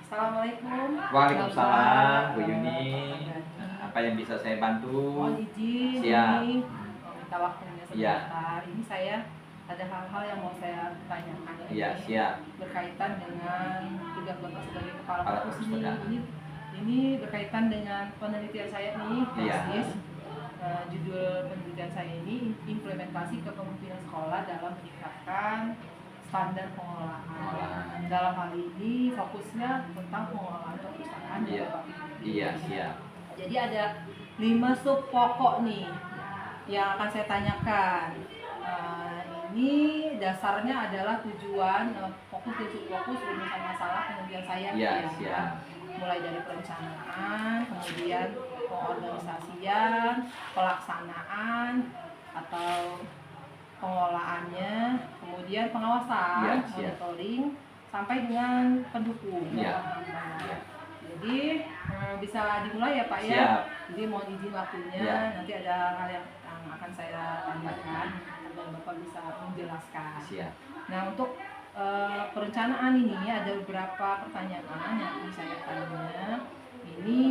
Assalamualaikum. Waalaikumsalam, Bu Yuni. Wabarakatuh. Apa yang bisa saya bantu? Mohon izin Siap. ini minta waktunya Iya. sebentar. Ini saya ada hal-hal yang mau saya tanyakan Iya, ini siap. berkaitan dengan tugas Bapak sebagai kepala Kepala perpus perpustakaan. ini berkaitan dengan penelitian saya nih, Iya. tesis. Judul penelitian saya ini implementasi kepemimpinan sekolah dalam meningkatkan standar pengelolaan. Dalam hal ini fokusnya tentang pengelolaan perpustakaan di Iya. Bapak. Iya, siap. Jadi ada 5 sub pokok nih yang akan saya tanyakan. Ini dasarnya adalah tujuan fokus dan subfokus rumusan masalah penelitian saya. Iya, ya. siap. Mulai dari perencanaan, kemudian pengorganisasian, pelaksanaan atau pengelolaannya, kemudian pengawasan, Iya, siap. monitoring, sampai dengan pendukung. Iya. Iya. Jadi bisa dimulai ya Pak ya. Siap. Jadi mohon izin waktunya, Iya. nanti ada hal yang akan saya tanyakan agar Bapak bisa menjelaskan. Siap. Nah untuk perencanaan ini ada beberapa pertanyaan yang ingin saya tanya. Ini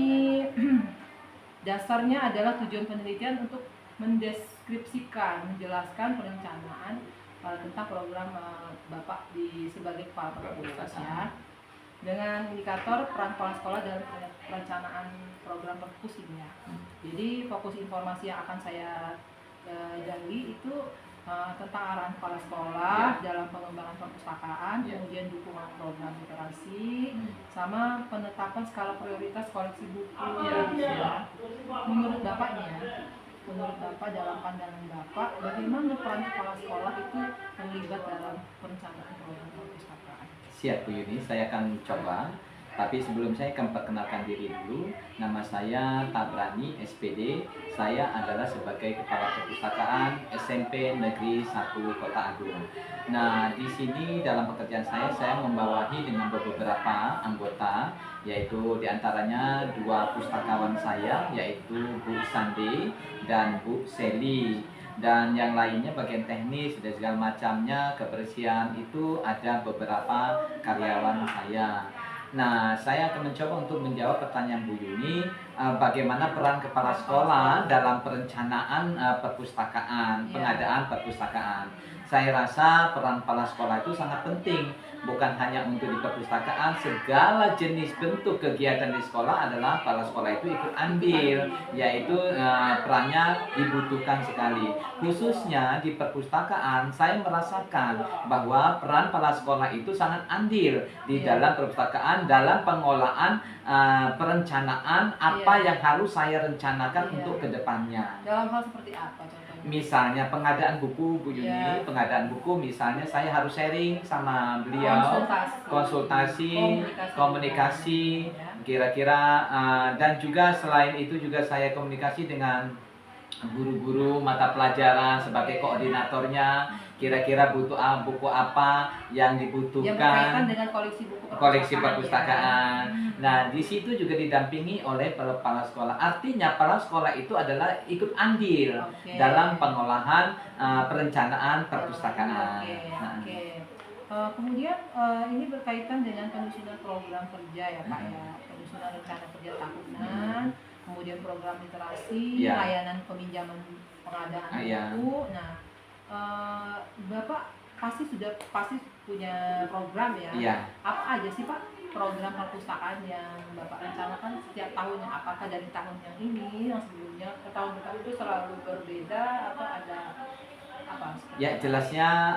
dasarnya adalah tujuan penelitian untuk mendeskripsikan, menjelaskan perencanaan tentang program Bapak sebagai kepala perpus ya, dengan indikator peran kepala sekolah dalam perencanaan program perpus ini ya. Jadi fokus informasi yang akan saya gali itu tentang arahan kepala sekolah dalam pengembangan perpustakaan, kemudian dukungan program literasi, sama penetapan skala prioritas koleksi buku. Ya. Menurut Bapaknya, menurut Bapak dalam pandangan Bapak, bagaimana peran kepala sekolah itu terlibat dalam perencanaan program perpustakaan? Siap, Bu Yuni. Saya akan coba. Tapi sebelum saya akan perkenalkan diri dulu, nama saya Tabrani SPD. Saya adalah sebagai Kepala Perpustakaan SMP Negeri 1 Kota Agung. Nah, di sini dalam pekerjaan saya membawahi dengan beberapa anggota, yaitu diantaranya 2 pustakawan saya, yaitu Bu Sandi dan Bu Seli. Dan yang lainnya bagian teknis dan segala macamnya, kebersihan itu ada beberapa karyawan saya. Nah, saya akan mencoba untuk menjawab pertanyaan Bu Yuni, bagaimana peran kepala sekolah dalam perencanaan perpustakaan, pengadaan perpustakaan. Saya rasa peran kepala sekolah itu sangat penting, bukan hanya untuk di perpustakaan, segala jenis bentuk kegiatan di sekolah adalah kepala sekolah itu ikut ambil, yaitu perannya dibutuhkan sekali. Khususnya di perpustakaan, saya merasakan bahwa peran kepala sekolah itu sangat andil di dalam perpustakaan, dalam pengolahan perencanaan apa yang harus saya rencanakan untuk kedepannya. Dalam hal seperti apa contohnya? Misalnya pengadaan buku, Bu Yuni, pengadaan buku misalnya saya harus sharing sama beliau, konsultasi, komunikasi, kira-kira dan juga selain itu juga saya komunikasi dengan guru-guru mata pelajaran sebagai koordinatornya, kira-kira butuh buku apa yang dibutuhkan, yang berkaitan dengan koleksi perpustakaan. Nah, di situ juga didampingi oleh kepala sekolah. Artinya kepala sekolah itu adalah ikut andil dalam pengolahan perencanaan perpustakaan. Kemudian ini berkaitan dengan penyusunan program kerja ya Pak ya, penyusunan rencana kerja tahunan, kemudian program literasi, layanan peminjaman pengadaan buku. Nah, Bapak pasti punya program ya. Apa aja sih Pak program perpustakaan yang Bapak rencanakan setiap tahunnya? Apakah dari tahun yang ini, yang sebelumnya, ke tahun depan itu selalu berbeda atau ada apa? Ya, jelasnya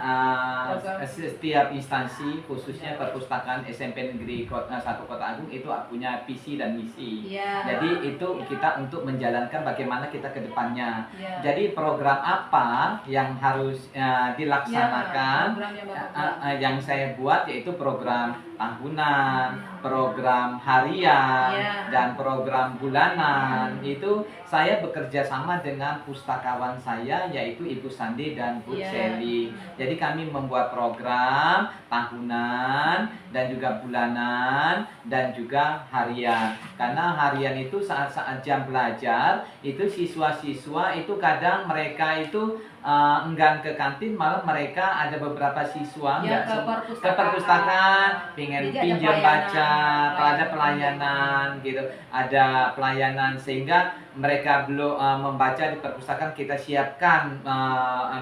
setiap instansi, khususnya perpustakaan SMP Negeri 1 Kota Agung itu punya visi dan misi. Jadi itu kita untuk menjalankan bagaimana kita ke depannya. Jadi program apa yang harus dilaksanakan, yang saya buat yaitu program tahunan, program harian, dan program bulanan. Itu saya bekerja sama dengan pustakawan saya yaitu Ibu Sandi dan Bu Seli. Jadi kami membuat program tahunan dan juga bulanan dan juga harian. Karena harian itu saat-saat jam belajar itu siswa-siswa itu kadang mereka itu enggan ke kantin, malah mereka ada beberapa siswa Ya, nggak semua ke perpustakaan, pengen Jadi ada pinjam baca, ada pelayanan. pelayanan gitu, ada pelayanan sehingga mereka belum membaca di perpustakaan, kita siapkan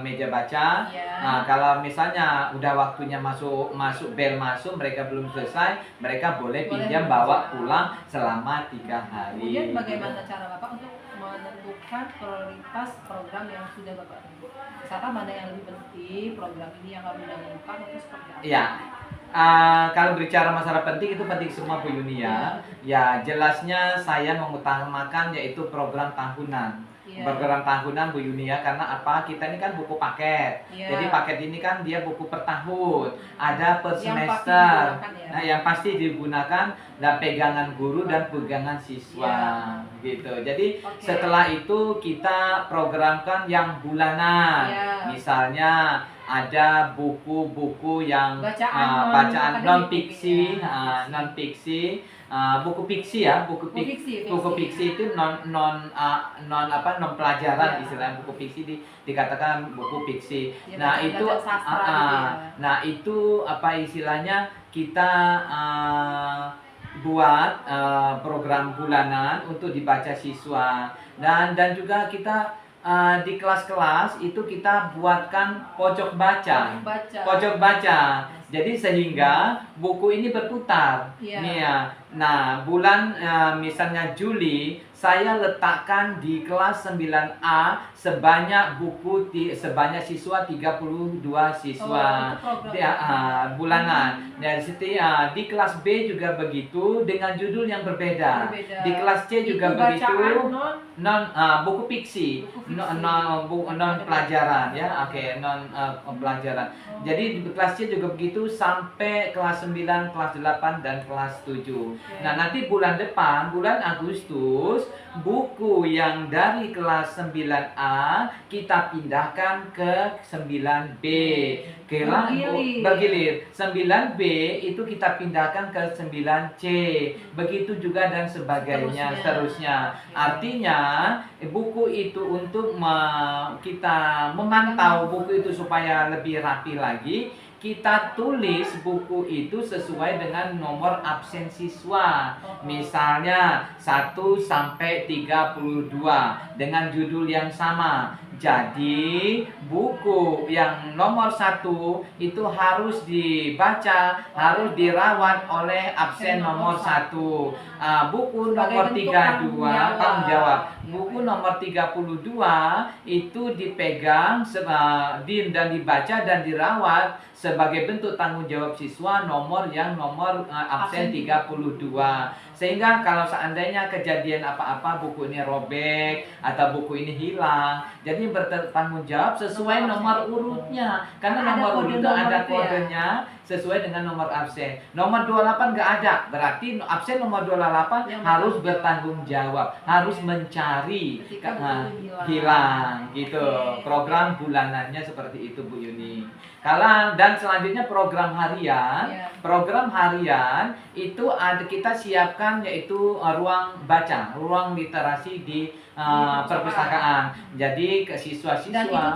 meja baca. Ya. Kalau misalnya udah waktunya masuk bel masuk, mereka belum selesai, mereka boleh pinjam bawa pulang selama 3 hari. Kemudian bagaimana cara Bapak untuk menentukan prioritas program yang sudah Bapak tentukan? Misalkan mana yang lebih penting, program ini yang harus didahulukan atau seperti apa? Ya, kalau berbicara masalah penting, itu penting semua Bu Yuni ya. Ya, jelasnya saya mengutamakan yaitu program tahunan. Program tahunan Bu Yuni ya, karena apa? Kita ini kan buku paket. Jadi paket ini kan dia buku per tahun, ada per semester. Nah, yang pasti digunakan dan pegangan guru dan pegangan siswa gitu. Jadi setelah itu kita programkan yang bulanan. Misalnya ada buku-buku yang bacaan non fiksi, buku fiksi ya, buku fiksi itu non pelajaran istilahnya. Buku fiksi dikatakan buku fiksi. Nah itu nah itu apa istilahnya, kita buat program bulanan untuk dibaca siswa, dan juga kita di kelas-kelas itu kita buatkan pojok baca. Jadi sehingga buku ini berputar. Nih ya. Nah, bulan misalnya Juli, saya letakkan di kelas 9A sebanyak sebanyak siswa 32 siswa. Bulanan. Dan di kelas B juga begitu dengan judul yang berbeda. Di kelas C juga begitu. Buku fiksi. Non pelajaran ya. Non pelajaran. Jadi di kelas C juga begitu sampai kelas 9, kelas 8 dan kelas 7. Nah, nanti bulan depan, bulan Agustus, buku yang dari kelas 9A kita pindahkan ke 9B. Bergilir. 9B itu kita pindahkan ke 9C. Begitu juga dan sebagainya, seterusnya. Artinya, buku itu untuk kita memantau buku itu supaya lebih rapi lagi, kita tulis buku itu sesuai dengan nomor absen siswa. Misalnya 1 sampai 32 dengan judul yang sama. Jadi buku yang nomor 1 itu harus dibaca, harus dirawat oleh absen nomor 1. Buku nomor 32 tanggung jawab. Buku nomor 32 itu dipegang dan dibaca dan dirawat sebagai bentuk tanggung jawab siswa nomor absen 32. Sehingga kalau seandainya kejadian apa-apa, buku ini robek atau buku ini hilang, jadi bertanggung jawab sesuai nomor urutnya. Karena nomor urut itu ada kodenya sesuai dengan nomor absen. Nomor 28 nggak ada, berarti absen nomor 28 harus bertanggung jawab, harus mencari hilang gitu. Program bulanannya seperti itu Bu Yuni. Dan selanjutnya program harian. Program harian itu kita siapkan yaitu ruang baca, ruang literasi di perpustakaan. Jadi ke siswa-siswa.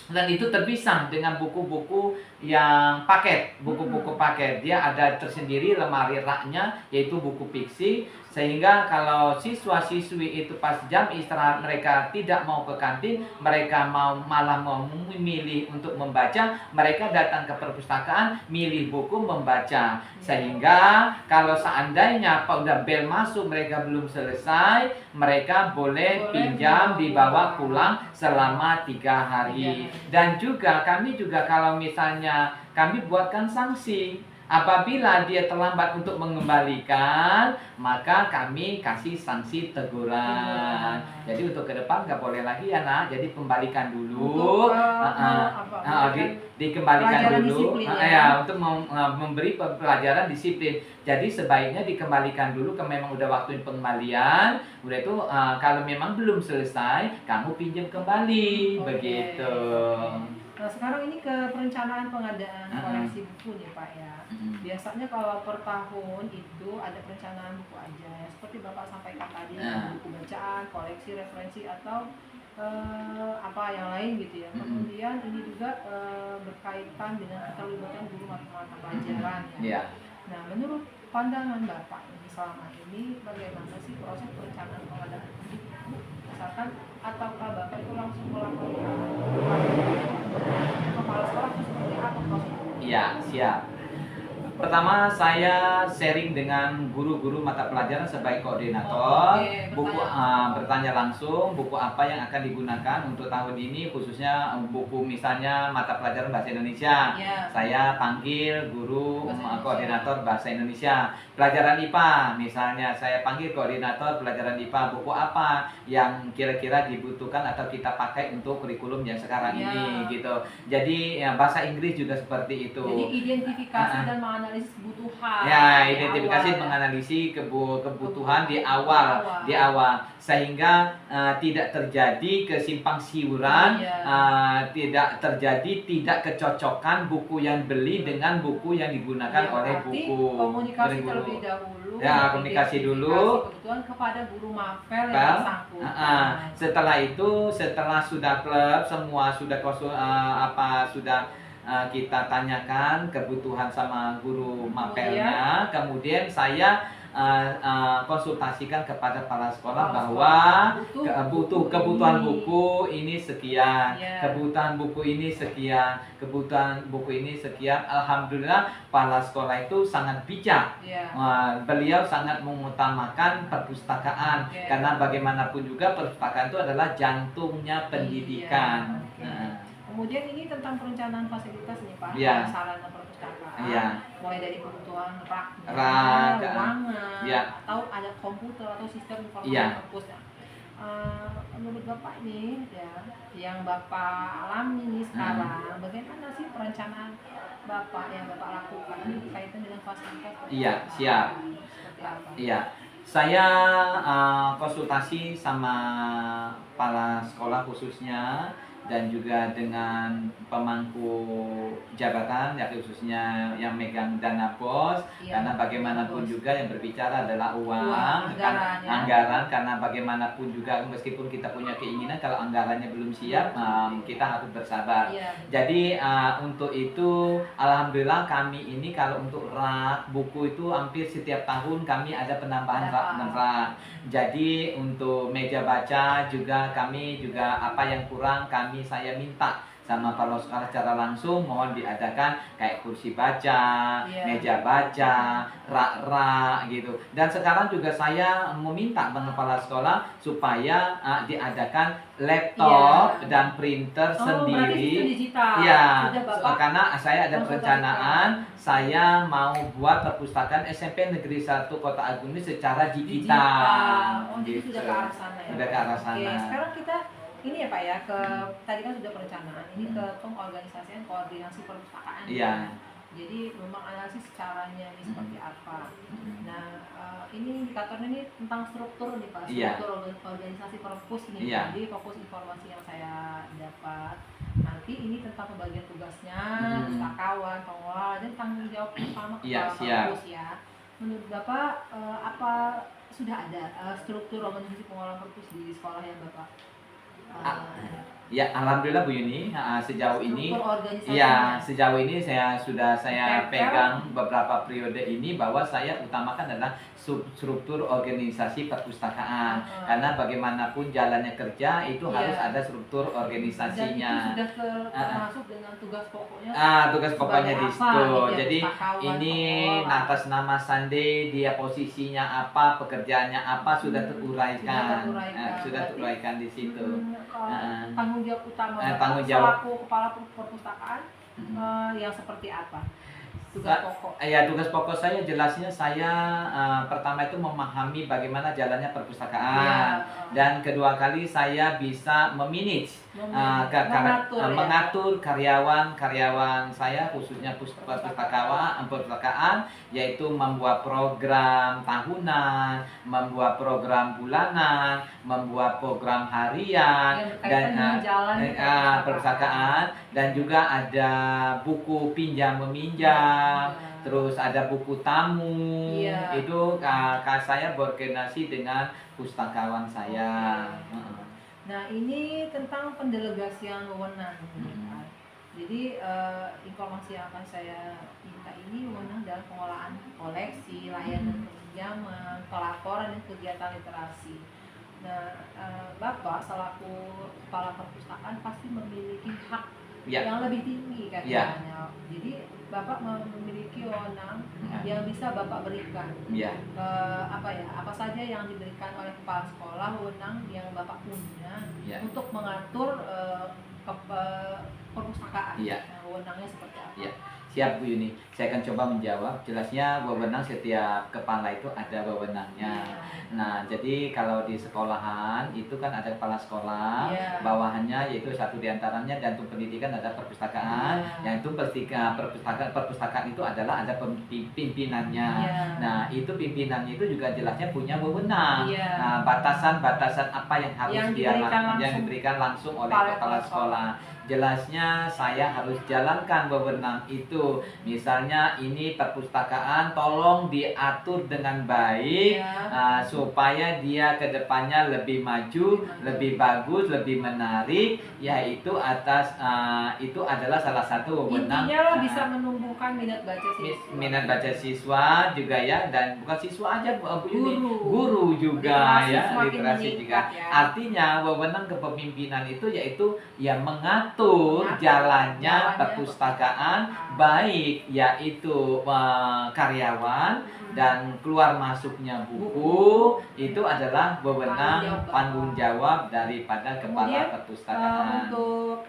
Dan itu terpisah dengan buku-buku yang paket, buku-buku paket. Dia ada tersendiri lemari raknya, yaitu buku fiksi. Sehingga kalau siswa-siswi itu pas jam istirahat mereka tidak mau ke kantin, mereka malah mau memilih untuk membaca, mereka datang ke perpustakaan, milih buku, membaca. Sehingga kalau seandainya udah bel masuk, mereka belum selesai, mereka boleh pinjam, dibawa pulang selama 3 hari. Dan juga kami kalau misalnya kami buatkan sanksi. Apabila dia terlambat untuk mengembalikan, maka kami kasih sanksi teguran. Jadi untuk ke depan nggak boleh lagi ya nak. Jadi kembalikan dulu, dikembalikan dulu, untuk memberi pelajaran disiplin. Jadi sebaiknya dikembalikan dulu, memang udah waktu pengembalian. Udah itu kalau memang belum selesai, kamu pinjam kembali, begitu. Nah sekarang ini ke perencanaan pengadaan koleksi buku nih Pak ya. Biasanya kalau per tahun itu ada perencanaan buku aja ya, seperti Bapak sampaikan tadi, buku bacaan, koleksi, referensi, atau apa yang lain gitu ya. Kemudian ini juga berkaitan dengan keterlibatan guru mata pelajaran ya. Iya. Nah, menurut pandangan Bapak ini selama ini bagaimana sih proses perencanaan pengadaan buku? Misalkan ataukah Bapak itu langsung melakukan kepala sekolah itu seperti apa prosesnya? Iya, siap. Pertama, saya sharing dengan guru-guru mata pelajaran sebagai koordinator. Bertanya langsung buku apa yang akan digunakan untuk tahun ini, khususnya buku misalnya mata pelajaran bahasa Indonesia. Saya panggil guru koordinator bahasa Indonesia. Pelajaran IPA misalnya, saya panggil koordinator pelajaran IPA, buku apa yang kira-kira dibutuhkan atau kita pakai untuk kurikulum yang sekarang ini gitu. Jadi bahasa Inggris juga seperti itu. Jadi identifikasi dan menganalisis kebutuhan. Ya, identifikasi menganalisis kebutuhan di awal, sehingga tidak terjadi kesimpang siuran, tidak terjadi tidak kecocokan buku yang beli dengan buku yang digunakan oleh buku. Komunikasi terlebih dahulu. Ya, komunikasi dulu. Kebutuhan kepada guru mapel yang bersangkutan. Setelah itu, setelah sudah klub semua sudah kita tanyakan kebutuhan sama guru mapelnya, kemudian saya konsultasikan kepada para sekolah bahwa kebutuhan buku ini sekian, kebutuhan buku ini sekian, kebutuhan buku ini sekian. Alhamdulillah para sekolah itu sangat bijak. Beliau sangat mengutamakan perpustakaan, karena bagaimanapun juga perpustakaan itu adalah jantungnya pendidikan. Kemudian ini tentang perencanaan fasilitas nih Pak, sarana perpustakaan, mulai dari kebutuhan rak, ruangan, atau ada komputer atau sistem informasi perpus. Menurut Bapak ini yang Bapak alami nih sekarang, bagaimana sih perencanaan Bapak yang Bapak lakukan ini berkaitan dengan fasilitas? Siap. Saya konsultasi sama para sekolah khususnya, dan juga dengan pemangku jabatan ya, khususnya yang megang dana pos, karena bagaimanapun juga yang berbicara adalah uang, anggaran, karena bagaimanapun juga meskipun kita punya keinginan, kalau anggarannya belum siap, kita harus bersabar. Jadi untuk itu alhamdulillah kami ini kalau untuk rak buku itu hampir setiap tahun kami ada penambahan rak. Jadi untuk meja baca juga kami juga apa yang kurang saya minta sama para sekolah secara langsung, mohon diadakan kayak kursi baca, meja baca, rak-rak gitu. Dan sekarang juga saya meminta kepala sekolah supaya diadakan laptop dan printer sendiri. Karena saya ada perencanaan, saya mau buat perpustakaan SMP Negeri 1 Kota Agung ini secara digital. Jadi sudah ke arah sana ya. Sudah ke arah sana. Sekarang kita ini ya Pak ya, tadi kan sudah perencanaan, ini ke pengorganisasian koordinasi perpustakaan. Jadi memang analisis caranya ini seperti apa. Nah, ini indikatornya ini tentang struktur nih Pak, struktur organisasi perpus ini. Jadi fokus informasi yang saya dapat. Nanti ini tentang pembagian tugasnya, pustakawan, pengelola, dan tanggung jawab utama kepala perpus ya. Menurut Bapak apa sudah ada struktur organisasi pengelola perpus di sekolah yang Bapak? Ya, alhamdulillah Bu Yuni, sejauh ini saya pegang beberapa periode ini bahwa saya utamakan adalah struktur organisasi perpustakaan, karena bagaimanapun jalannya kerja itu harus ada struktur organisasinya. Dan itu sudah termasuk dengan tugas pokoknya. Tugas pokoknya di situ. Jadi ini atas nama Sande, dia posisinya apa, pekerjaannya apa sudah teruraikan. Sudah teruraikan di situ. Tanggung jawab utama selaku kepala perpustakaan yang seperti apa? Tugas pokok. Tugas pokok saya jelasnya saya pertama itu memahami bagaimana jalannya perpustakaan, dan kedua kali saya bisa mengatur karyawan saya khususnya perpustakaan, yaitu membuat program tahunan, membuat program bulanan, membuat program harian dan perpustakaan, dan juga ada buku pinjam meminjam, terus ada buku tamu. Itu saya berkoordinasi dengan pustakawan saya. Nah, ini tentang pendelegasian wewenang. Jadi informasi yang akan saya minta ini wewenang dalam pengolahan koleksi, layanan pinjaman, pelaporan dan kegiatan literasi. Nah, Bapak selaku kepala perpustakaan pasti memiliki hak yang lebih tinggi kan. Jadi Bapak memiliki wewenang yang bisa Bapak berikan. Apa saja yang diberikan oleh kepala sekolah, wewenang yang Bapak punya untuk mengatur perpustakaan. Nah, wewenangnya seperti apa? Siap Bu Yuni, saya akan coba menjawab. Jelasnya wewenang setiap kepala itu ada wewenangnya. Nah, jadi kalau di sekolahan itu kan ada kepala sekolah, bawahannya yaitu satu diantaranya jantung pendidikan ada perpustakaan, yang itu perpustakaan itu adalah ada pimpinannya. Nah, itu pimpinannya itu juga jelasnya punya wewenang. Nah, batasan-batasan apa yang harus yang diberikan langsung oleh kepala sekolah. Jelasnya saya harus jalankan wewenang itu. Misalnya ini perpustakaan tolong diatur dengan baik supaya dia ke depannya lebih maju, lebih bagus, lebih menarik, yaitu itu adalah salah satu wewenang. Intinya lo bisa menumbuhkan minat baca siswa. Minat baca siswa juga ya, dan bukan siswa aja Bu Yuni, guru juga literasi juga. Artinya wewenang kepemimpinan itu yaitu mengatur jalannya perpustakaan baik, yaitu karyawan dan keluar masuknya buku itu adalah wewenang tanggung jawab daripada kepala perpustakaan. Untuk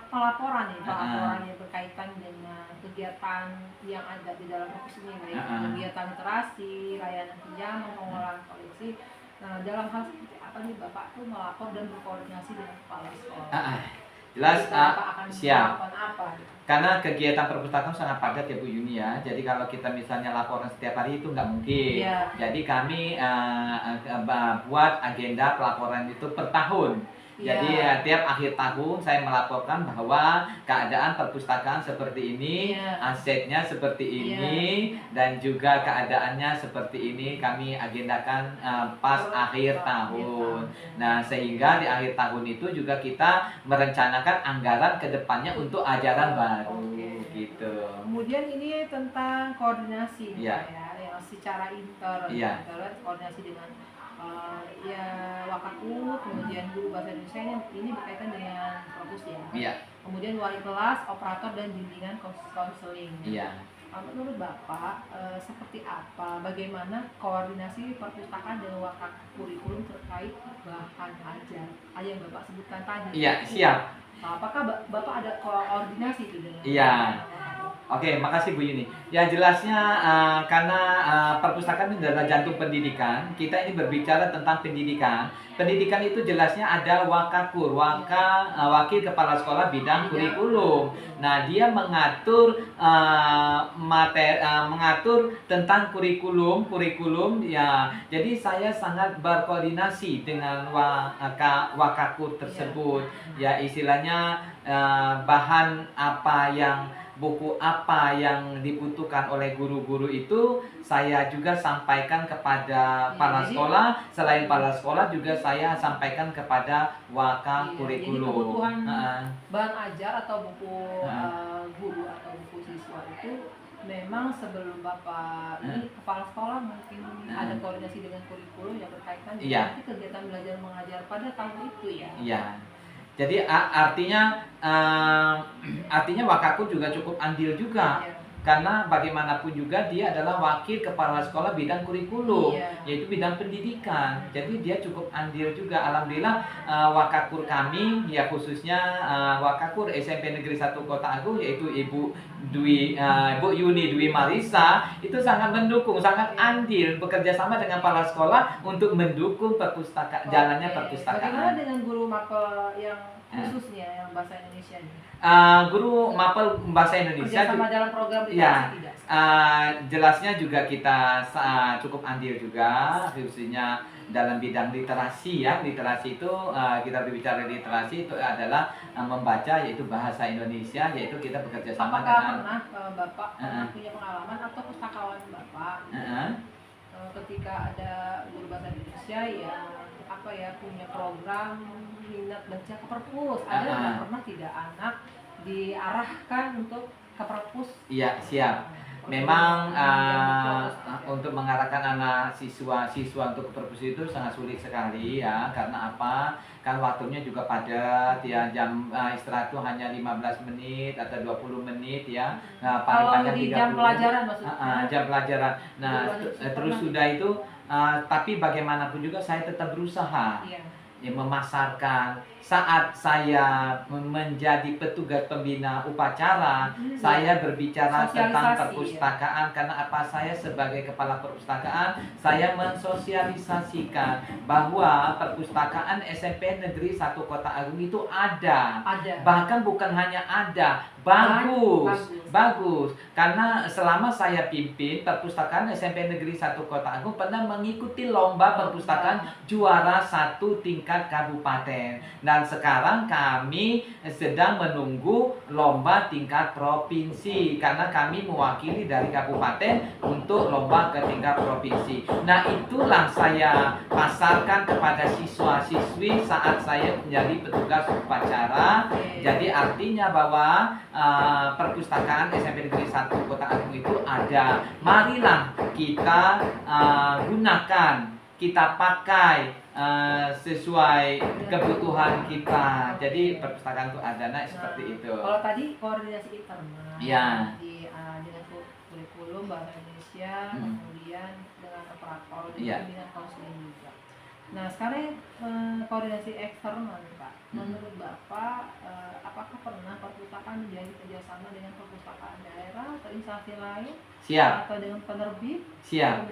pelaporan yang berkaitan dengan kegiatan yang ada di dalam perpus ini, baik kegiatan literasi, layanan pinjaman, pengolahan koleksi. Nah, dalam hal seperti apa nih Bapak tuh melapor dan berkoordinasi dengan kepala sekolah? Jelas, siap. Karena kegiatan perpustakaan sangat padat ya Bu Yuni ya. Jadi kalau kita misalnya laporan setiap hari itu nggak mungkin. Jadi kami buat agenda pelaporan itu per tahun. Jadi tiap akhir tahun saya melaporkan bahwa keadaan perpustakaan seperti ini, asetnya seperti ini, dan juga keadaannya seperti ini kami agendakan pas akhir tahun. Nah, sehingga di akhir tahun itu juga kita merencanakan anggaran ke depannya untuk ajaran baru gitu. Kemudian ini tentang koordinasi yang secara koordinasi dengan Wakaku, kemudian guru bahasa Indonesia ini berkaitan dengan perpus kemudian wali kelas, operator dan bimbingan konseling. Menurut Bapak seperti apa, bagaimana koordinasi perpustakaan dengan Wakaku kurikulum terkait bahan ajar yang Bapak sebutkan tadi? Siap. Apakah Bapak ada koordinasi itu dengan Oke, makasih Bu Yuni. Ya jelasnya karena perpustakaan ini adalah jantung pendidikan, kita ini berbicara tentang pendidikan. Pendidikan itu jelasnya ada Wakakur, wakil kepala sekolah bidang kurikulum. Nah, dia mengatur mengatur tentang kurikulum ya. Jadi saya sangat berkoordinasi dengan Wakakur tersebut. Ya istilahnya bahan apa buku apa yang dibutuhkan oleh guru-guru itu saya juga sampaikan kepada para sekolah. Selain para sekolah juga saya sampaikan kepada kurikulum. Jadi kebutuhan bahan ajar atau buku guru atau buku siswa itu memang sebelum Bapak ini kepala sekolah mungkin ada koordinasi dengan kurikulum yang berkaitan dengan kegiatan belajar mengajar pada tahun itu ya. Jadi artinya Wakaku juga cukup andil juga. Karena bagaimanapun juga dia adalah wakil kepala sekolah bidang kurikulum, yaitu bidang pendidikan. Jadi dia cukup andil juga. Alhamdulillah Wakakur kami, ya khususnya Wakakur SMP Negeri 1 Kota Agung, yaitu Ibu Yuni Dwi Marisa, itu sangat mendukung, sangat andil bekerja sama dengan kepala sekolah untuk mendukung jalannya perpustakaan. Bagaimana dengan guru mapel yang khususnya yang bahasa Indonesia nih? Guru mapel bahasa Indonesia sama dalam program literasi tidak? Jelasnya juga kita cukup andil juga, khususnya dalam bidang literasi ya. Literasi itu kita berbicara literasi itu adalah membaca, yaitu bahasa Indonesia, yaitu kita bekerja sama dengan. Apakah pernah Bapak punya pengalaman atau pustakawan Bapak ketika ada guru bahasa Indonesia yang apa ya, punya program minat baca ke perpus. Ada nggak pernah tidak anak diarahkan untuk ke perpus? Iya, siap. Memang untuk mengarahkan anak siswa untuk ke perpus itu sangat sulit sekali ya, karena apa? Kan waktunya juga padat ya, jam istirahat itu hanya 15 menit atau 20 menit ya. Nah, paling Kalau panjang di 30 jam menit. pelajaran maksudnya. Jam pelajaran. Nah, Pernah. terus sudah itu tapi bagaimanapun juga saya tetap berusaha Iya. ya, memasarkan. Saat saya menjadi petugas pembina upacara, saya berbicara tentang Sosialisasi, perpustakaan, karena apa? Saya sebagai kepala perpustakaan, saya mensosialisasikan bahwa perpustakaan SMP Negeri 1 Kota Agung itu ada. Bahkan bukan hanya ada, bagus. Karena selama saya pimpin perpustakaan SMP Negeri 1 Kota Agung pernah mengikuti lomba perpustakaan juara 1 tingkat kabupaten. Dan sekarang kami sedang menunggu lomba tingkat provinsi, karena kami mewakili dari kabupaten untuk lomba ke tingkat provinsi. Nah, itulah saya pasarkan kepada siswa-siswi saat saya menjadi petugas upacara. Jadi artinya bahwa perpustakaan SMP Negeri 1 Kota Agung itu ada. Marilah kita gunakan, kita pakai sesuai kebutuhan kita. Jadi perpustakaan itu ada, seperti itu. Kalau tadi koordinasi internal ya, dengan kurikulum bahasa Indonesia, kemudian dengan operator dan dengan konseling juga. Nah, sekarang koordinasi eksternal nih, Pak. Menurut Bapak, apakah pernah perpustakaan menjadi kerjasama dengan perpustakaan daerah atau instansi lain? Siap. Atau dengan penerbit? Siap.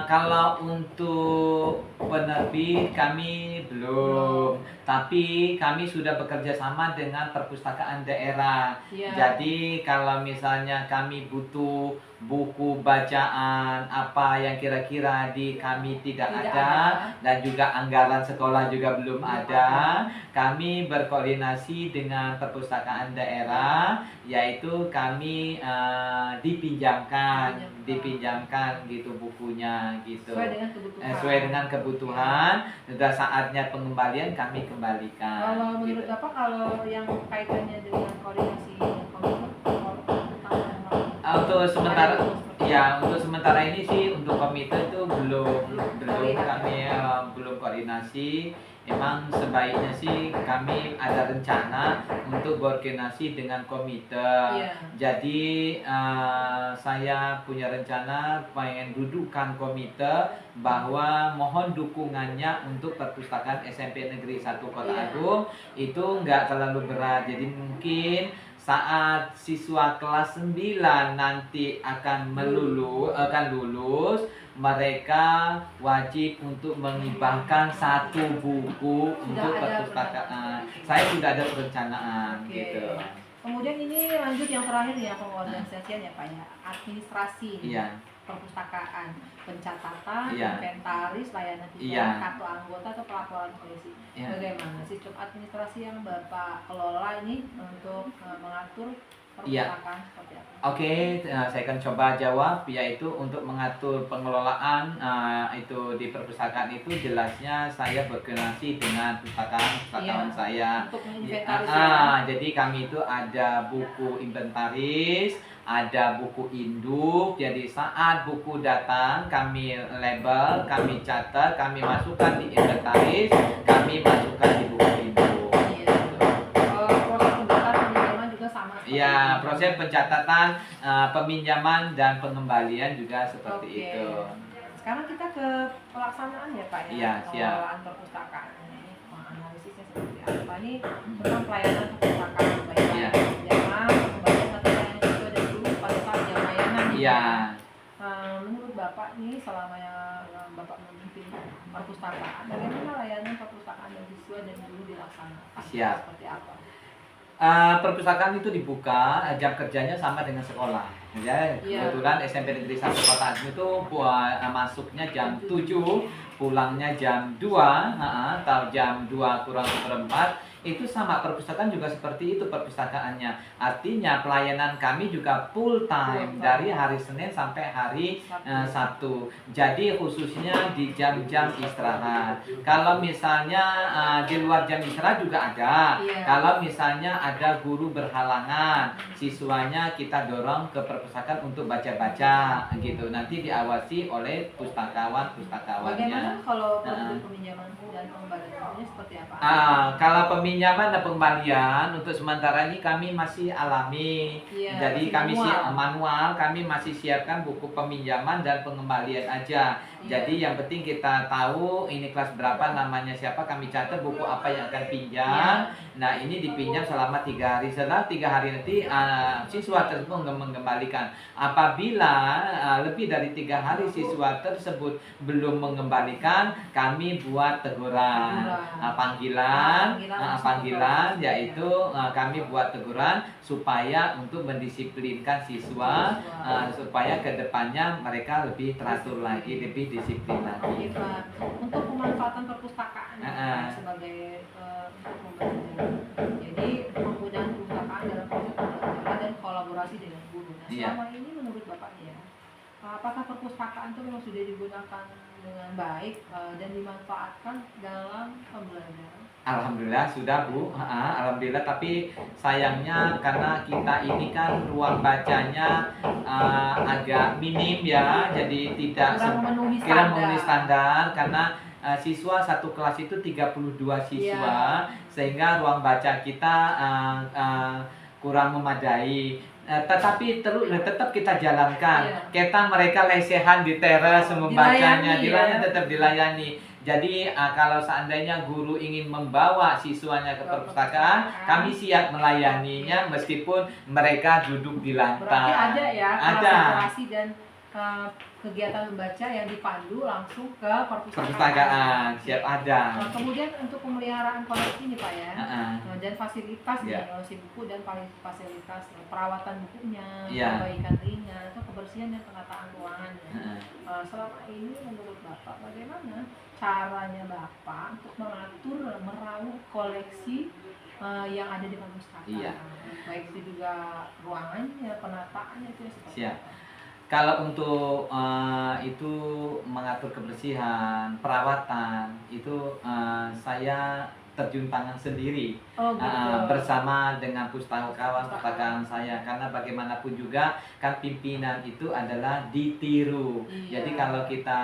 Kalau untuk penerbit kami belum, tapi kami sudah bekerja sama dengan perpustakaan daerah. Jadi kalau misalnya kami butuh buku bacaan apa yang kira-kira di kami tidak ada, dan juga anggaran sekolah juga belum ada, kami berkoordinasi dengan perpustakaan daerah, yaitu kami dipinjamkan gitu bukunya gitu, sesuai dengan kebutuhan. Sudah saatnya pengembalian kami kembalikan. Kalau menurut Bapak, kalau yang kaitannya dengan koordinasi untuk sementara ini sih untuk komite itu belum kami belum koordinasi. Emang sebaiknya sih kami ada rencana untuk berkoordinasi dengan komite. Jadi saya punya rencana pengen dudukkan komite bahwa mohon dukungannya untuk perpustakaan SMP Negeri 1 Kota Agung itu nggak terlalu berat. Jadi mungkin saat siswa kelas 9 nanti akan lulus, mereka wajib untuk menghibahkan 1 buku untuk perpustakaan. Saya sudah ada perencanaan gitu. Kemudian ini lanjut yang terakhir ya, pengorganisasian ya Pak ya, administrasi. Perpustakaan, pencatatan, inventaris, layanan pikiran, kartu anggota atau pelaporan polisi. Bagaimana sistem administrasi yang Bapak kelola ini untuk mengatur perpustakaan seperti apa? Oke, saya akan coba jawab, yaitu untuk mengatur pengelolaan itu di perpustakaan itu jelasnya saya berkoordinasi dengan perpustakaan saya. Untuk inventaris jadi kami itu ada buku inventaris, ada buku induk. Jadi saat buku datang kami label, kami catat, kami masukkan di inventaris, kami masukkan di buku induk. Ya, proses pencatatan, peminjaman dan pengembalian juga seperti itu. Sekarang kita ke pelaksanaan ya Pak ya. Iya, siap. Pengelolaan perpustakaan ini, analisisnya seperti apa nih tentang pelayanan perpustakaan, baik pinjaman, pengembalian atau layanan siswa dan guru pada saat jam layanan. Menurut Bapak nih selama yang Bapak memimpin perpustakaan, bagaimana layanan perpustakaan dan siswa dan guru dilaksanakan? Siap. Seperti apa? Perpustakaan itu dibuka, jam kerjanya sama dengan sekolah. Ya, kebetulan SMP Negeri 1 Kota Asmi itu masuknya jam 7, pulangnya jam 2, atau jam 2 kurang seperempat. Itu sama, perpustakaan juga seperti itu perpustakaannya. Artinya pelayanan kami juga full time dari hari Senin sampai hari Sabtu. Jadi khususnya di jam-jam istirahat. Kalau misalnya di luar jam istirahat juga ada. Kalau misalnya ada guru berhalangan, siswanya kita dorong ke perpustakaan untuk baca-baca gitu. Nanti diawasi oleh pustakawan-pustakawannya. Bagaimana kalau peminjaman dan pengembaliannya seperti apa? Kalau peminjaman dan pengembalian untuk sementara ini kami masih alami. Jadi kami manual, kami masih siapkan buku peminjaman dan pengembalian aja. Jadi yang penting kita tahu ini kelas berapa, namanya siapa, kami catat buku apa yang akan pinjam. Nah ini dipinjam selama 3 hari. Setelah 3 hari nanti siswa tersebut mengembalikan. Apabila lebih dari 3 hari siswa tersebut belum mengembalikan, kami buat teguran, panggilan, yaitu kami buat teguran supaya untuk mendisiplinkan siswa, supaya kedepannya mereka lebih teratur lagi, lebih disiplin lagi. Untuk pemanfaatan perpustakaan sebagai untuk pembelajaran. Jadi penggunaan perpustakaan dalam proses pembelajaran dan kolaborasi dengan guru. Nah, selama ini menurut Bapaknya, apakah perpustakaan itu memang sudah digunakan dengan baik dan dimanfaatkan dalam pembelajaran? Alhamdulillah sudah Bu, alhamdulillah. Tapi sayangnya karena kita ini kan ruang bacanya agak minim ya, jadi tidak kurang memenuhi standar karena siswa satu kelas itu 32 siswa, sehingga ruang baca kita kurang memadai. Tetapi tetap kita jalankan. Kita mereka lesehan di teras membacanya, tetap dilayani. Jadi kalau seandainya guru ingin membawa siswanya ke perpustakaan, kami siap melayaninya meskipun mereka duduk di lantai. Berarti ada ya kolaborasi dan kegiatan membaca yang dipandu langsung ke perpustakaan. Siap ada. Kemudian untuk pemeliharaan koleksi nih Pak ya, dan fasilitas Yeah. koleksi buku dan fasilitas perawatan bukunya, Yeah. perbaikan ringan, atau kebersihan dan penataan ruangan. Selama ini menurut Bapak bagaimana caranya Bapak untuk mengatur merawat koleksi yang ada di perpustakaan? Iya. Baik itu juga ruangannya, penataannya itu seperti Siap. apa? Kalau untuk itu mengatur kebersihan, perawatan itu saya terjun tangan sendiri bersama dengan pustakaan saya, karena bagaimanapun juga kan pimpinan itu adalah ditiru. Jadi kalau kita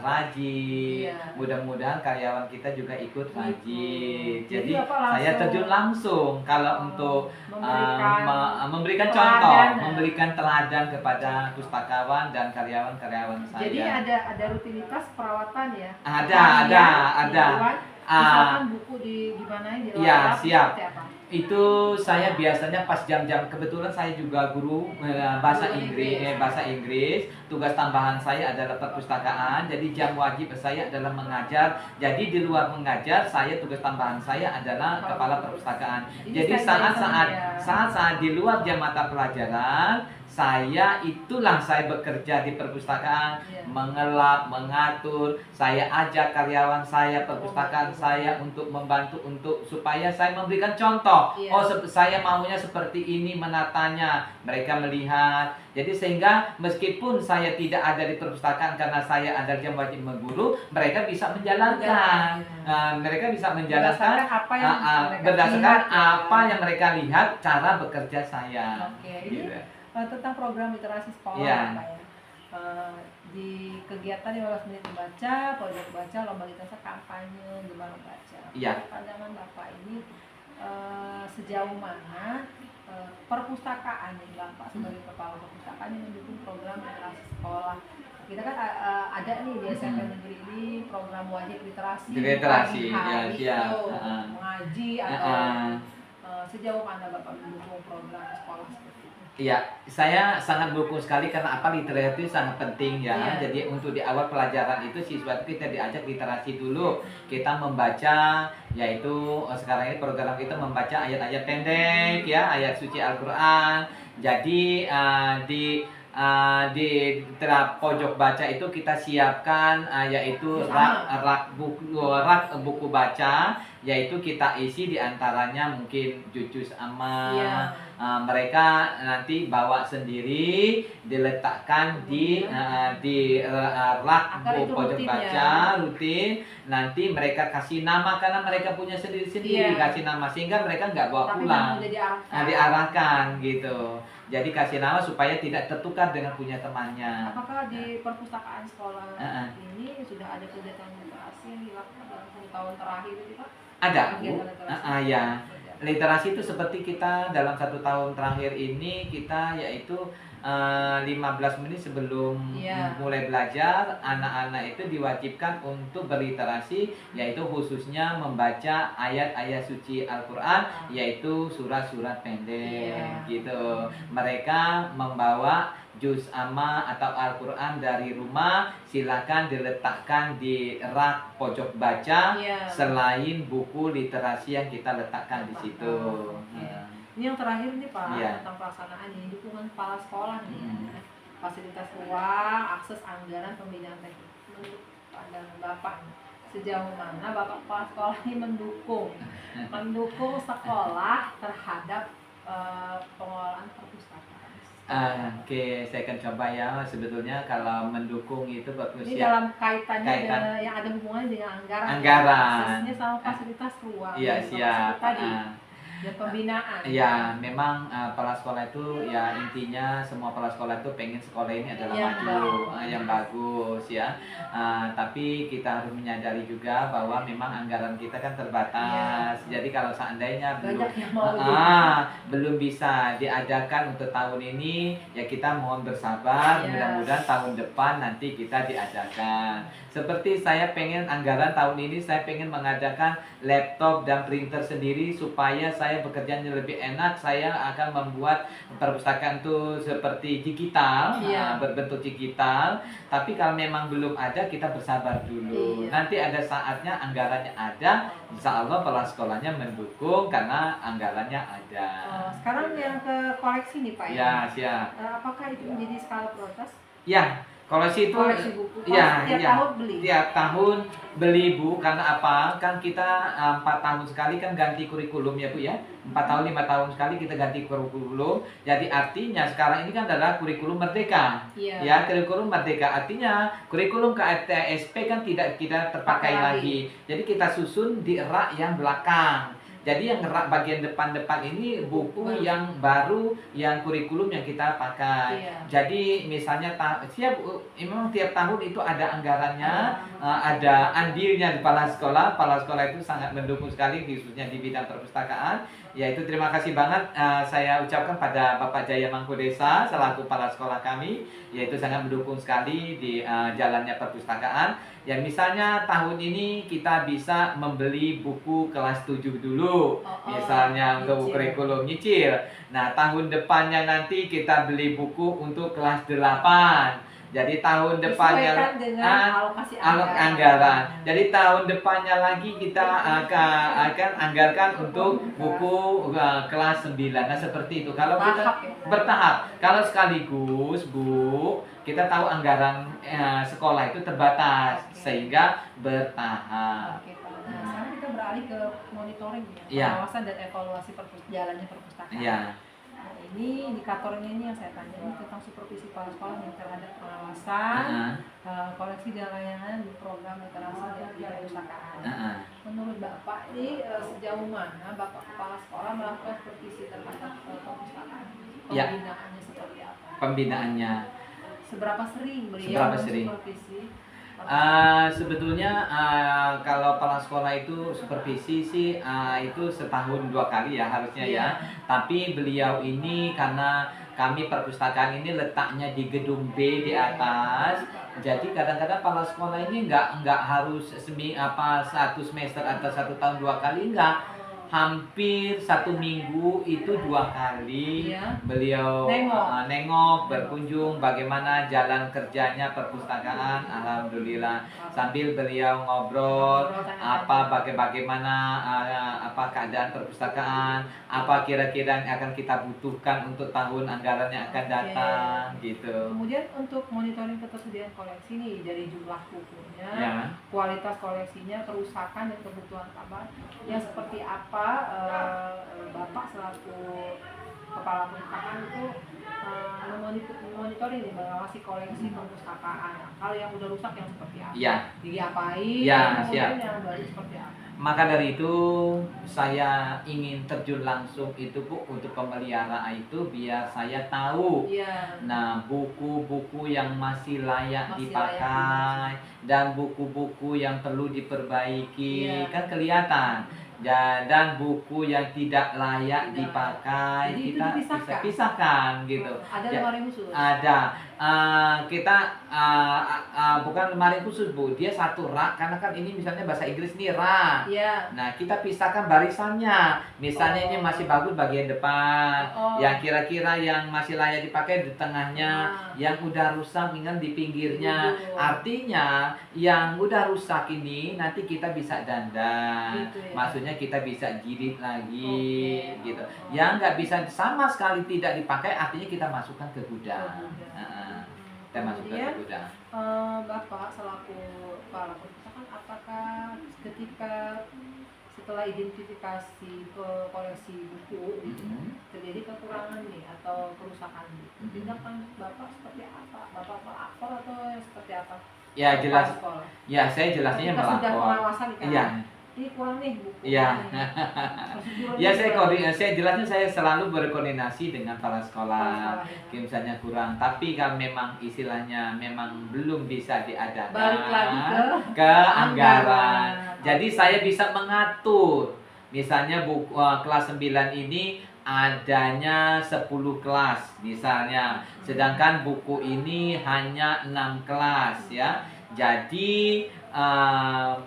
rajin, mudah-mudahan karyawan kita juga ikut rajin. Jadi saya terjun langsung kalau untuk memberikan contoh, memberikan teladan kepada pustakawan dan karyawan-karyawan saya. Jadi ada rutinitas perawatan ya? Ada. Misalkan buku di mana di ya, siap. Itu saya biasanya pas jam-jam, kebetulan saya juga guru bahasa Inggris. Tugas tambahan saya adalah perpustakaan. Jadi jam wajib saya adalah mengajar. Jadi di luar mengajar, saya tugas tambahan saya adalah kepala perpustakaan. Jadi saat di luar jam mata pelajaran, saya bekerja di perpustakaan, mengelap, mengatur. Saya ajak karyawan saya, perpustakaan saya untuk membantu supaya saya memberikan contoh. Saya maunya seperti ini menatanya. Mereka melihat. Jadi sehingga meskipun saya tidak ada di perpustakaan karena saya ada jam wajib mengguru, mereka bisa menjalankan. Berdasarkan apa yang mereka lihat cara bekerja saya. Gitu. Tentang program literasi sekolah Pak ya. Di kegiatan 15 menit membaca, proyek baca, lomba literasi, kampanye, gemar membaca. Pandangan Bapak ini sejauh mana perpustakaan nih Bapak sebagai kepala perpustakaan yang mendukung program literasi sekolah? Kita kan ada nih di SMP Negeri ini program wajib literasi mengaji atau sejauh mana Bapak mendukung program sekolah seperti itu? Iya, saya sangat mendukung sekali karena literasi itu sangat penting ya. Jadi untuk di awal pelajaran itu siswa kita diajak literasi dulu. Kita membaca, yaitu sekarang ini program kita membaca ayat-ayat pendek ya, ayat suci Al-Qur'an. Jadi di pojok baca itu kita siapkan yaitu rak buku baca, yaitu kita isi diantaranya mungkin juz amma. Mereka nanti bawa sendiri, diletakkan di rak pojok baca rutin. Nanti mereka kasih nama karena mereka punya sendiri-sendiri, kasih nama sehingga mereka nggak bawa pulang, diarahkan gitu. Jadi kasih nama supaya tidak tertukar dengan punya temannya. Apakah di perpustakaan sekolah ini sudah ada kegiatan literasi yang dilakukan dalam 1 tahun terakhir itu, Pak? Ada, Bu. Ya. Literasi itu seperti kita dalam 1 tahun terakhir ini kita yaitu 15 menit sebelum mulai belajar, anak-anak itu diwajibkan untuk berliterasi, yaitu khususnya membaca ayat-ayat suci Al-Quran, yaitu surat-surat pendek gitu. Mereka membawa juz amma atau Al-Quran dari rumah, silakan diletakkan di rak pojok baca, selain buku literasi yang kita letakkan di situ. Ini yang terakhir nih Pak, tentang pelaksanaan ini, dukungan kepala sekolah nih, fasilitas ruang, akses anggaran, pembinaan teknik. Menurut pandangan Bapak, sejauh mana Bapak kepala sekolah ini mendukung sekolah terhadap pengelolaan perpustakaan? Oke, saya akan coba ya. Sebetulnya kalau mendukung itu bagus ini ya. Dalam kaitannya yang ada hubungannya dengan anggaran. Aksesnya sama fasilitas ruang. Iya, siap. Dan pembinaan. Ya, memang kepala sekolah itu ya intinya semua kepala sekolah itu pengen sekolah ini adalah maju, yang bagus ya. Tapi kita harus menyadari juga bahwa memang anggaran kita kan terbatas. Jadi kalau seandainya belum bisa diadakan untuk tahun ini, ya kita mohon bersabar. Mudah-mudahan tahun depan nanti kita diadakan. Seperti saya pengen anggaran tahun ini saya pengen mengadakan laptop dan printer sendiri supaya saya bekerjanya lebih enak. Saya akan membuat perpustakaan itu seperti digital, berbentuk digital. Tapi kalau memang belum ada, kita bersabar dulu. Nanti ada saatnya anggarannya ada, insya Allah kepala sekolahnya mendukung karena anggarannya ada. Sekarang yang ke koleksi nih Pak ya. Siap. Apakah itu menjadi skala prioritas? Ya. Koleksi itu buku. Tiap tahun beli Bu, karena apa? Kan kita 4 tahun sekali kan ganti kurikulum ya Bu ya. 4 tahun 5 tahun sekali kita ganti kurikulum. Jadi artinya sekarang ini kan adalah kurikulum merdeka. Ya, kurikulum merdeka artinya kurikulum KTSP kan tidak kita terpakai lagi. Jadi kita susun di rak yang belakang. Jadi yang bagian depan-depan ini buku yang baru, yang kurikulum yang kita pakai. Jadi misalnya memang tiap tahun itu ada anggarannya, ada andilnya di kepala sekolah. Kepala sekolah itu sangat mendukung sekali khususnya di bidang perpustakaan. Yaitu terima kasih banget saya ucapkan pada Bapak Jaya Mangkodesa selaku kepala sekolah kami, yaitu sangat mendukung sekali di jalannya perpustakaan. Ya misalnya tahun ini kita bisa membeli buku kelas 7 dulu, misalnya untuk kurikulum nyicil. Nah tahun depannya nanti kita beli buku untuk kelas 8. Jadi tahun depannya alokasi anggaran. Jadi tahun depannya lagi kita akan anggarkan untuk buku kelas 9. Nah seperti itu. Kalau kita bertahap, kalau sekaligus Bu, kita tahu anggaran sekolah itu terbatas, sehingga bertahap. Sekarang kita beralih ke monitoring ya, pengawasan dan evaluasi jalannya perpustakaan. Ini indikatornya ini yang saya tanya ini tentang supervisi kepala sekolah yang terhadap pengawasan, koleksi dan layanan di program literasi dan perpustakaan. Menurut Bapak ini sejauh mana Bapak kepala sekolah melakukan supervisi terhadap perpustakaan? Pembinaannya seperti apa? Pembinaannya seberapa sering beliau supervisi? Sebetulnya kalau kepala sekolah itu supervisi sih itu setahun 2 kali ya harusnya ya. Tapi beliau ini karena kami perpustakaan ini letaknya di gedung B di atas, jadi kadang-kadang kepala sekolah ini nggak harus 1 semester atau 1 tahun 2 kali, enggak. hampir 1 minggu itu 2 kali beliau nengok, berkunjung bagaimana jalan kerjanya perpustakaan. Alhamdulillah, sambil beliau ngobrol bagaimana keadaan perpustakaan, apa kira-kira yang akan kita butuhkan untuk tahun anggaran yang akan datang gitu. Kemudian untuk monitoring ketersediaan koleksi nih, dari jumlah bukunya, kualitas koleksinya, kerusakan dan kebutuhan tambahan yang seperti apa, Bapak selaku kepala perpustakaan itu memonitoring nih, mengawasi koleksi perpustakaan. Kalau yang udah rusak yang seperti apa? Diapain? Kemudian yang baru seperti apa? Maka dari itu saya ingin terjun langsung itu Bu untuk pemelihara itu, biar saya tahu nah buku-buku yang masih layak dipakai dan buku-buku yang perlu diperbaiki kan kelihatan. Dan buku yang tidak layak dipakai jadi kita bisa pisahkan gitu. Ada lemari khusus? Ada. Kita bukan lemari khusus Bu, dia satu rak, karena kan ini misalnya bahasa Inggris nih rak. Nah kita pisahkan barisannya. Misalnya ini masih bagus bagian depan, yang kira-kira yang masih layak dipakai di tengahnya, yang udah rusak tinggal di pinggirnya. Artinya yang udah rusak ini nanti kita bisa dandan, maksudnya kita bisa jilid lagi gitu. Yang nggak bisa sama sekali tidak dipakai, artinya kita masukkan ke gudang. Kita masukkan ke gudang. Bapak selaku kepala perpustakaan, apakah ketika setelah identifikasi koleksi buku terjadi kekurangan nih atau kerusakan, tindakan Bapak seperti apa? Bapak melapor atau seperti apa? Ya jelas. Ya saya jelasnya melapor. Sudah pengawasan kan? Ini kurang nih buku. Saya jelasnya, saya selalu berkoordinasi dengan para sekolah. Misalnya kurang, tapi kalau memang istilahnya memang belum bisa diadakan, balik lagi ke anggaran. Jadi saya bisa mengatur. Misalnya buku kelas 9 ini adanya 10 kelas misalnya, sedangkan buku ini hanya 6 kelas ya. Jadi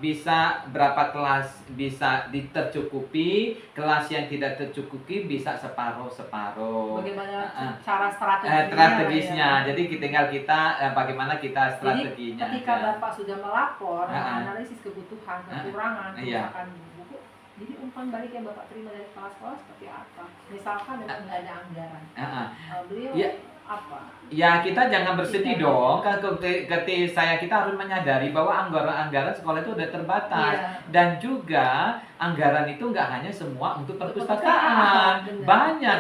bisa berapa kelas bisa tercukupi, kelas yang tidak tercukupi bisa separuh-separuh. Bagaimana cara strategisnya? Jadi tinggal kita bagaimana kita strateginya. Jadi ketika Bapak sudah melapor, analisis kebutuhan, kekurangan, kerusakan buku, jadi umpan balik yang Bapak terima dari kepala sekolah seperti apa? Misalkan dengan nggak ada anggaran, beliau apa? Ya kita jangan bersedih dong. Ketika kita harus menyadari bahwa anggaran sekolah itu udah terbatas, dan juga anggaran itu nggak hanya semua untuk perpustakaan, banyak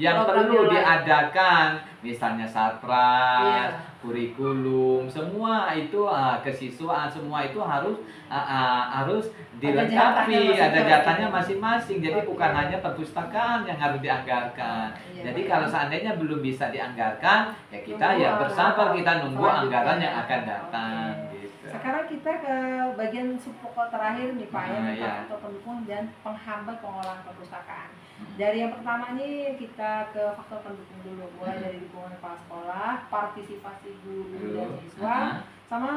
yang perlu diadakan, misalnya satras, kurikulum, semua itu kesiswaan, semua itu harus dilengkapi, ada jatahnya masing-masing. Jadi bukan hanya perpustakaan yang harus dianggarkan. Jadi kalau seandainya belum bisa dianggarkan, ya kita bersabar, kita nunggu anggaran yang akan datang. Gitu. Sekarang kita ke bagian subpokok terakhir nih Pak, atau pendukung dan penghambat pengolahan perpustakaan. Dari yang pertama nih kita ke faktor pendukung dulu, mulai dari dukungan kepala sekolah, partisipasi guru dan siswa, sama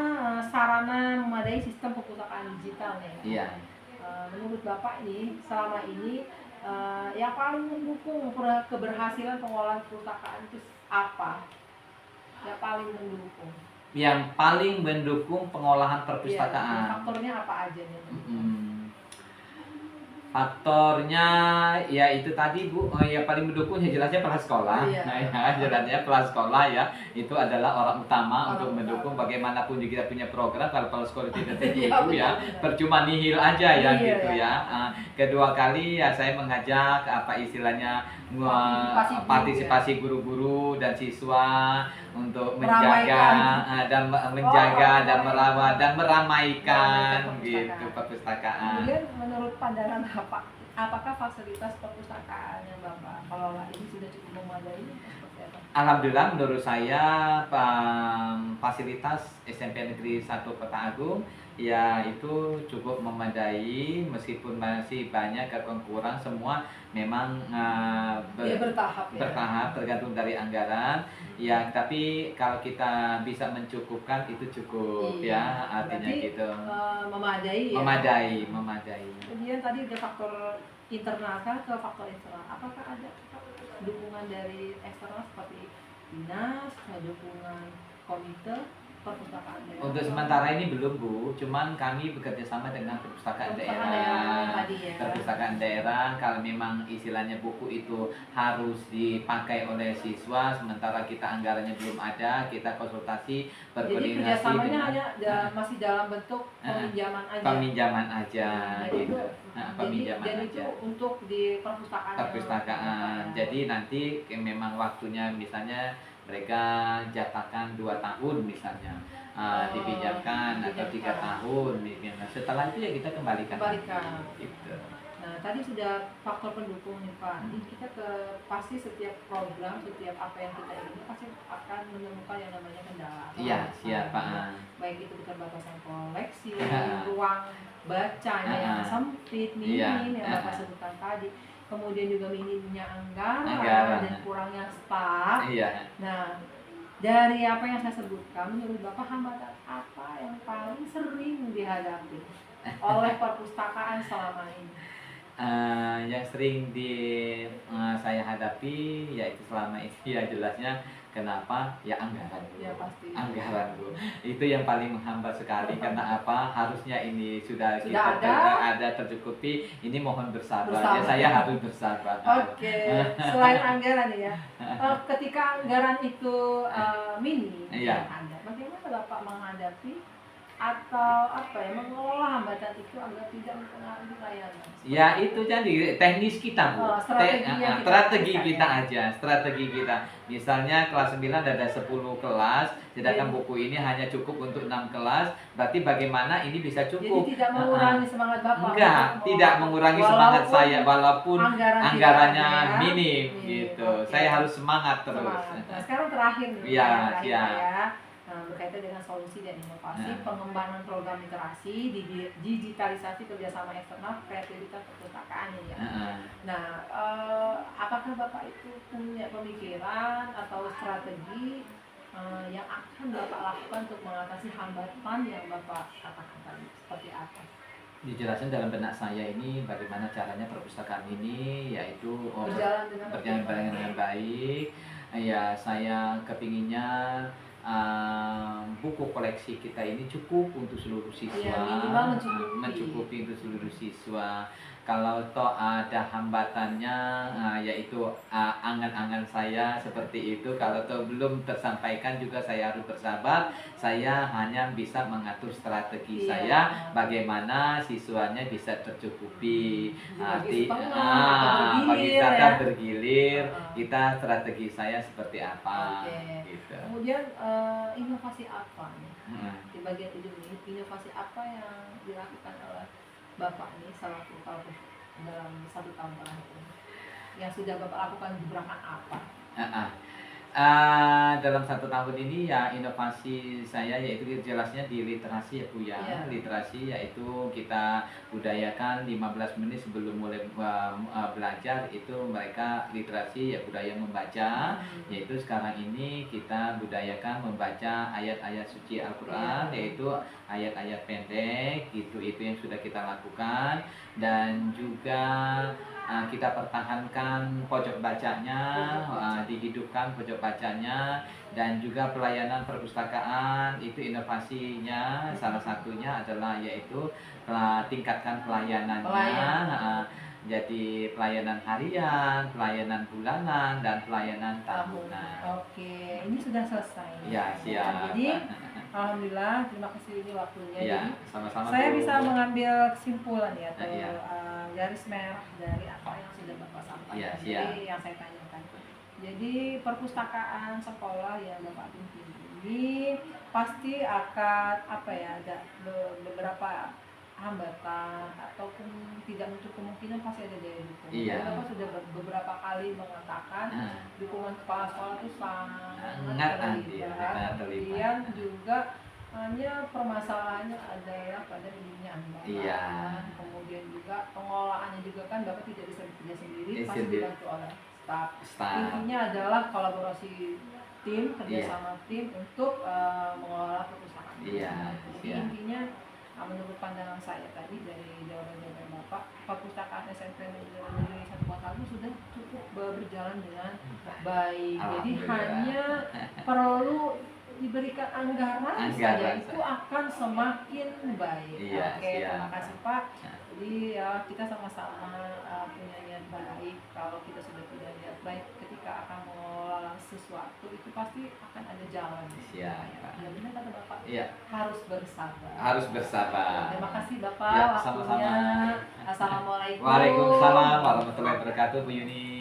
sarana memadai sistem perpustakaan digital nih. Menurut Bapak ini selama ini yang paling mendukung keberhasilan pengolahan perpustakaan itu apa? Yang paling mendukung? Yang paling mendukung pengolahan perpustakaan. Faktornya apa aja nih? Faktornya ya itu tadi Bu, ya paling mendukung ya jelasnya kepala sekolah. Jelasnya kepala sekolah ya, itu adalah orang utama untuk mendukung. Bagaimanapun kita punya program, kalau kepala sekolah tidak itu ya percuma nihil aja ya gitu ya. Kedua kali ya saya mengajak apa istilahnya partisipasi guru-guru dan siswa untuk menjaga dan merawat dan meramaikan gitu perpustakaan. Kemudian menurut pandangan Bapak, apakah fasilitas perpustakaan yang Bapak kelola ini sudah cukup memadai? seperti apa? Alhamdulillah menurut saya fasilitas SMP Negeri 1 Kota Agung ya itu cukup memadai, meskipun masih banyak kekurangan, semua memang Bertahap ya. bertahap tergantung dari anggaran ya, tapi kalau kita bisa mencukupkan itu cukup ya, artinya berarti, gitu. Memadai ya. Memadai. Kemudian tadi ada faktor internal ke faktor eksternal. Apakah ada dukungan dari eksternal seperti dinas, dukungan komite perpustakaan daerah? Untuk sementara ini belum Bu, cuman kami bekerja sama dengan perpustakaan daerah. Tadi ya. Perpustakaan daerah, kalau memang istilahnya buku itu harus dipakai oleh siswa, sementara kita anggarannya belum ada, kita konsultasi, Jadi berkoordinasi kerjasamanya dengan masih dalam bentuk peminjaman aja. peminjaman aja, Jadi gitu. Peminjaman jadi aja. itu untuk di perpustakaan. Jadi nanti memang waktunya misalnya mereka jatahkan 2 tahun misalnya dipinjamkan atau 3 tahun misalnya. Setelah itu ya kita kembalikan. Gitu. Nah tadi sudah faktor pendukung nih Pak. Ini kita pasti setiap program, setiap apa yang kita ingin pasti akan menemukan yang namanya kendala. Iya, siap Pak. Baik itu keterbatasan koleksi, ruang bacanya yang sempit, minim yang Bapak sebutkan tadi. Kemudian juga minimnya anggaran dan kurangnya staf. Nah, dari apa yang saya sebutkan, menurut Bapak hambatan apa yang paling sering dihadapi oleh perpustakaan selama ini? Yang sering saya hadapi yaitu selama ini ya jelasnya kenapa ya anggaran Bu. Ya pasti. Anggaran Bu. Itu yang paling menghambat sekali karena apa? Harusnya ini sudah kita ada tercukupi. Ini mohon bersabar. Ya, saya harus bersabar. Oke. Selain anggaran ya. Ketika anggaran itu minim yang ada, bagaimana Bapak menghadapi atau apa ya mengelola hambatan itu agar tidak mempengaruhi layanan? Ya itu jadi teknis kita Bu. Strategi kita aja, strategi kita. Misalnya kelas 9 ada 10 kelas, sedangkan buku ini hanya cukup untuk 6 kelas. Berarti bagaimana ini bisa cukup? Jadi tidak mengurangi semangat Bapak. Enggak, tidak mengurangi semangat saya walaupun anggarannya minim gitu. Saya harus semangat terus. Nah, sekarang terakhir nih. Ya. Berkaitan dengan solusi dan inovasi, pengembangan program literasi, digitalisasi kerjasama eksternal, kreativitas perpustakaan ya. Nah, apakah Bapak itu punya pemikiran atau strategi yang akan Bapak lakukan untuk mengatasi hambatan yang Bapak katakan tadi? Seperti apa? Dijelaskan dalam benak saya ini bagaimana caranya perpustakaan ini yaitu berjalan dengan baik. Ya, saya kepinginnya buku koleksi kita ini cukup untuk seluruh siswa, mencukupi untuk seluruh siswa. Kalau toh ada hambatannya, yaitu angan-angan saya seperti itu. Kalau toh belum tersampaikan juga saya harus bersabar. Saya hanya bisa mengatur strategi saya, bagaimana siswanya bisa tercukupi. Bagi kita bergilir, kita strategi saya seperti apa. Gitu. Kemudian inovasi apa nih? Di bagian ujung ini, inovasi apa yang dilakukan oleh Bapak ini selaku dalam 1 tahun terakhir ini? Yang sudah Bapak lakukan gebrakan apa? Dalam 1 tahun ini ya inovasi saya yaitu jelasnya di literasi ya Bu ya. Literasi yaitu kita budayakan 15 menit sebelum mulai belajar itu mereka literasi ya budaya membaca. Yaitu sekarang ini kita budayakan membaca ayat-ayat suci Al-Quran, yaitu ayat-ayat pendek itu yang sudah kita lakukan. Dan juga kita pertahankan pojok bacanya, dihidupkan pojok bacanya, dan juga pelayanan perpustakaan itu inovasinya salah satunya adalah yaitu tingkatkan pelayanannya. Jadi pelayanan harian, pelayanan bulanan, dan pelayanan tahunan. Oke, ini sudah selesai. Ya, siap. Jadi alhamdulillah, terima kasih ini waktunya. Ya, sama-sama. Saya bisa mengambil kesimpulan ya atau garis merah dari apa yang sudah Bapak sampaikan. Jadi yang saya tanyakan. Jadi perpustakaan sekolah yang Bapak pimpin ini pasti akan ada beberapa hambatan ataupun tidak menutup kemungkinan pasti ada daya dukung. Iya. Bapak sudah beberapa kali mengatakan dukungan kepala sekolah itu sangat terlibat. Kemudian juga hanya permasalahannya adalah pada minimnya anggaran. Iya. Kemudian juga pengolahannya juga kan Bapak tidak bisa bekerja sendiri, pasti sendiri. dibantu oleh staf. Intinya adalah kolaborasi tim, kerjasama tim untuk mengelola perpustakaan. Iya. Jadi intinya menurut pandangan saya tadi dari jawaban-jawaban Bapak, perpustakaan SMP Negeri 1 Kota itu sudah cukup berjalan dengan baik. Jadi hanya perlu diberikan anggaran saja itu akan semakin baik. Iya, Oke, terima kasih Pak. Jadi ya kita sama-sama punya niat baik. Kalau kita sudah punya niat baik ketika akan mengelola sesuatu itu pasti akan ada jalan. Iya. Benar kata Bapak. Iya. Harus bersabar. Harus bersabar. Terima kasih Bapak Ya, waktunya. sama-sama. Assalamualaikum. Waalaikumsalam warahmatullahi wabarakatuh Bu Yuni.